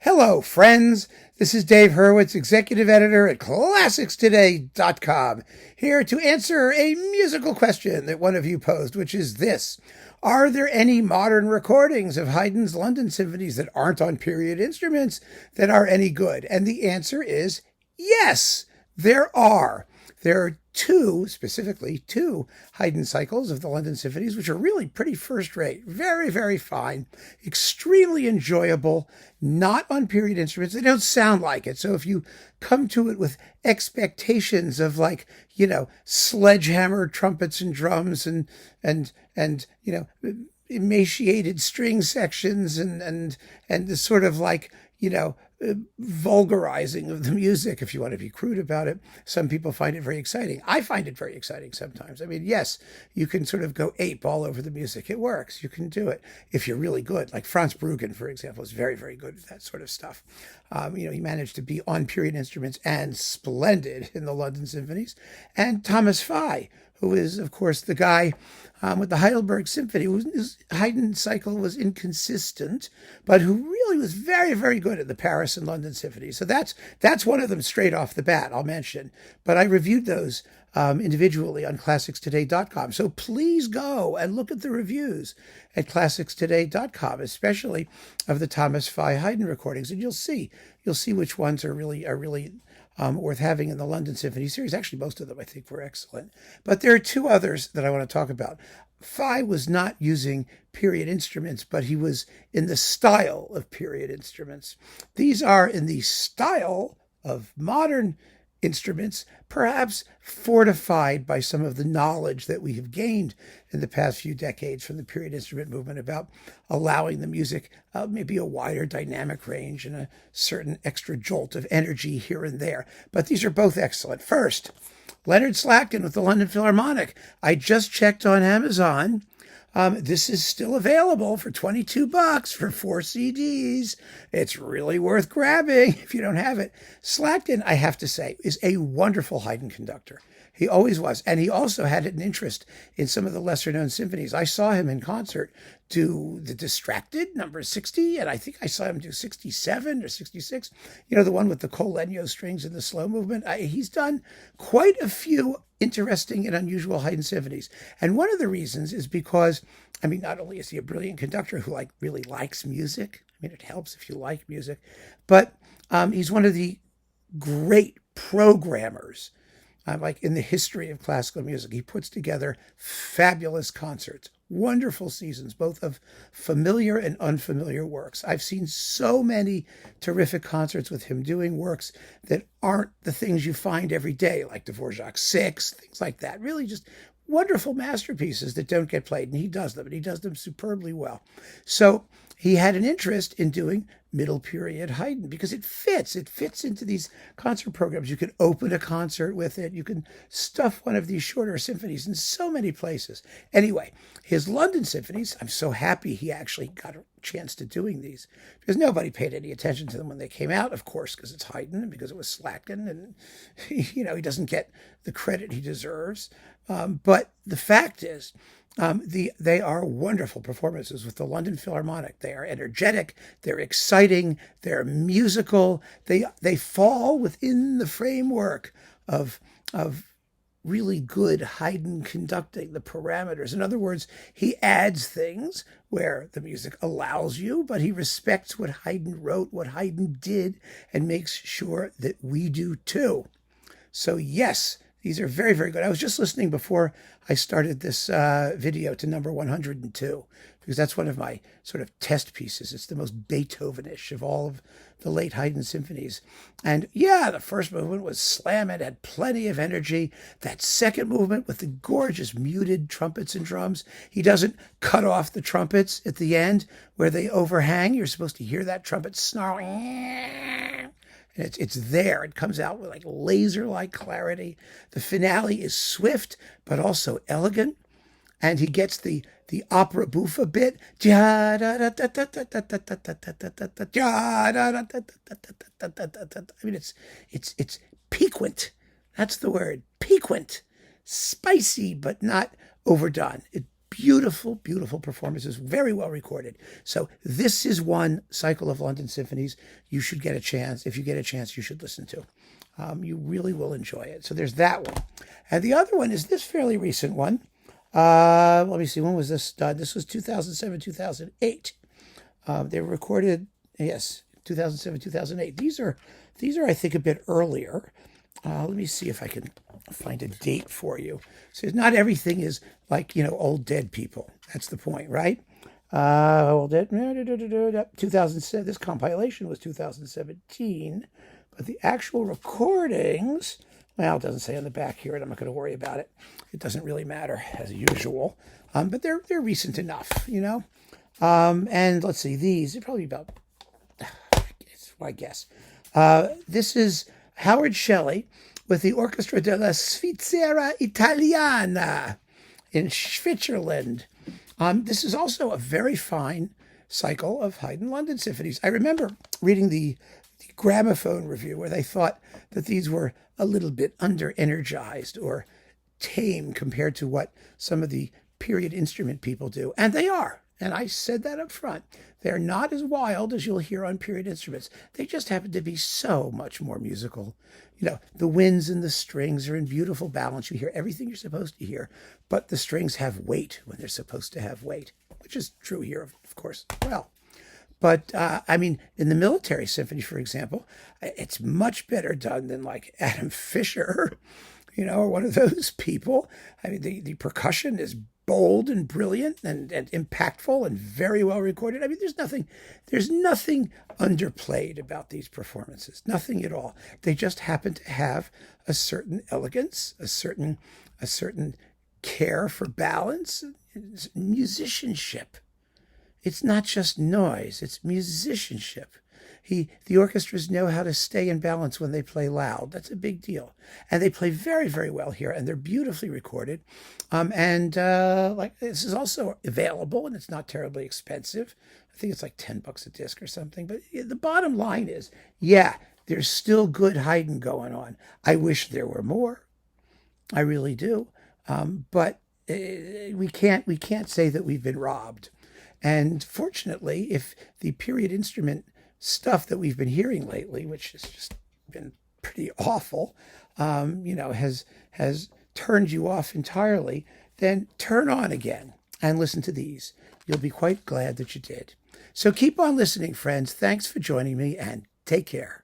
Hello, friends. This is Dave Hurwitz, executive editor at ClassicsToday.com, here to answer a musical question that one of you posed, which is this. Are there any modern recordings of Haydn's London symphonies that aren't on period instruments that are any good? And the answer is yes, there are. There are specifically two Haydn cycles of the London symphonies, which are really pretty first-rate, very, very fine, extremely enjoyable, not on period instruments. They don't sound like it. So if you come to it with expectations of sledgehammer trumpets and drums and emaciated string sections and the sort of vulgarizing of the music, if you want to be crude about it. Some people find it very exciting. I find it very exciting sometimes. I mean, yes, you can sort of go ape all over the music. It works. You can do it if you're really good. Like Franz Bruggen, for example, is very, very good at that sort of stuff. He managed to be on period instruments and splendid in the London symphonies. And Thomas Fye, who is, of course, the guy with the Heidelberg Symphony, whose Haydn cycle was inconsistent, but who really was very, very good at the Paris and London symphonies. So that's one of them straight off the bat, I'll mention. But I reviewed those individually on ClassicsToday.com. So please go and look at the reviews at ClassicsToday.com, especially of the Thomas Fye Haydn recordings, and you'll see which ones are really worth having in the London Symphony series. Actually, most of them I think were excellent. But there are two others that I want to talk about. Fye was not using period instruments, but he was in the style of period instruments. These are in the style of modern instruments, perhaps fortified by some of the knowledge that we have gained in the past few decades from the period instrument movement about allowing the music maybe a wider dynamic range and a certain extra jolt of energy here and there. But these are both excellent. First, Leonard Slatkin with the London Philharmonic. I just checked on Amazon. This is still available for $22 for 4 CDs. It's really worth grabbing if you don't have it. Slatkin, I have to say, is a wonderful Haydn conductor. He always was. And he also had an interest in some of the lesser-known symphonies. I saw him in concert do The Distracted, number 60, and I think I saw him do 67 or 66. The one with the Col Legno strings and the slow movement. He's done quite a few interesting and unusual Haydn symphonies. And one of the reasons is because, not only is he a brilliant conductor who really likes music, it helps if you like music, but he's one of the great programmers in the history of classical music. He puts together fabulous concerts, wonderful seasons, both of familiar and unfamiliar works. I've seen so many terrific concerts with him doing works that aren't the things you find every day, like Dvorak 6, things like that. Really just wonderful masterpieces that don't get played, and he does them, and he does them superbly well. So he had an interest in doing middle period Haydn because it fits into these concert programs. You can open a concert with it. You can stuff one of these shorter symphonies in so many places. Anyway, his London symphonies, I'm so happy he actually got a chance to doing these because nobody paid any attention to them when they came out, of course, because it's Haydn and because it was Slatkin, and he doesn't get the credit he deserves. But the fact is, they are wonderful performances with the London Philharmonic. They are energetic, they're exciting, they're musical. They fall within the framework of really good Haydn conducting, the parameters. In other words, he adds things where the music allows you, but he respects what Haydn wrote, what Haydn did, and makes sure that we do too. So yes, these are very, very good. I was just listening before I started this video to number 102, because that's one of my sort of test pieces. It's the most Beethovenish of all of the late Haydn symphonies. And yeah, the first movement was slam. It had plenty of energy. That second movement with the gorgeous muted trumpets and drums. He doesn't cut off the trumpets at the end where they overhang. You're supposed to hear that trumpet snarling. It's there. It comes out with laser-like clarity. The finale is swift, but also elegant. And he gets the opera buffa bit. It's piquant. That's the word. Piquant. Spicy, but not overdone. beautiful, beautiful performances, very well recorded. So this is one cycle of London symphonies you should get a chance. If you get a chance, you should listen to. You really will enjoy it. So there's that one. And the other one is this fairly recent one. Let me see, when was this done? This was 2007, 2008. They were recorded, yes, 2007, 2008. These are, I think, a bit earlier. Let me see if I can find a date for you. So not everything is like, old dead people. That's the point, right? Old dead, 2007. This compilation was 2017, but the actual recordings, well, it doesn't say on the back here, and I'm not going to worry about it. It doesn't really matter as usual, but they're recent enough, And let's see, these are probably about, I guess. This is Howard Shelley with the Orchestra della Svizzera Italiana in Switzerland. This is also a very fine cycle of Haydn London symphonies. I remember reading the gramophone review where they thought that these were a little bit under-energized or tame compared to what some of the period instrument people do. And they are. And I said that up front. They're not as wild as you'll hear on period instruments. They just happen to be so much more musical. The winds and the strings are in beautiful balance. You hear everything you're supposed to hear, but the strings have weight when they're supposed to have weight, which is true here, of course, well. But, in the military symphony, for example, it's much better done than like Adam Fisher, or one of those people. The percussion is bold and brilliant and impactful and very well recorded. There's nothing underplayed about these performances, nothing at all. They just happen to have a certain elegance, a certain care for balance, musicianship. It's not just noise, it's musicianship. The orchestras know how to stay in balance when they play loud. That's a big deal. And they play very, very well here, and they're beautifully recorded. This is also available, and it's not terribly expensive. I think it's like $10 a disc or something. But the bottom line is, there's still good Haydn going on. I wish there were more. I really do. But we can't say that we've been robbed. And fortunately, if the period instrument stuff that we've been hearing lately, which has just been pretty awful, has turned you off entirely, then turn on again and listen to these. You'll be quite glad that you did. So keep on listening, friends. Thanks for joining me, and take care.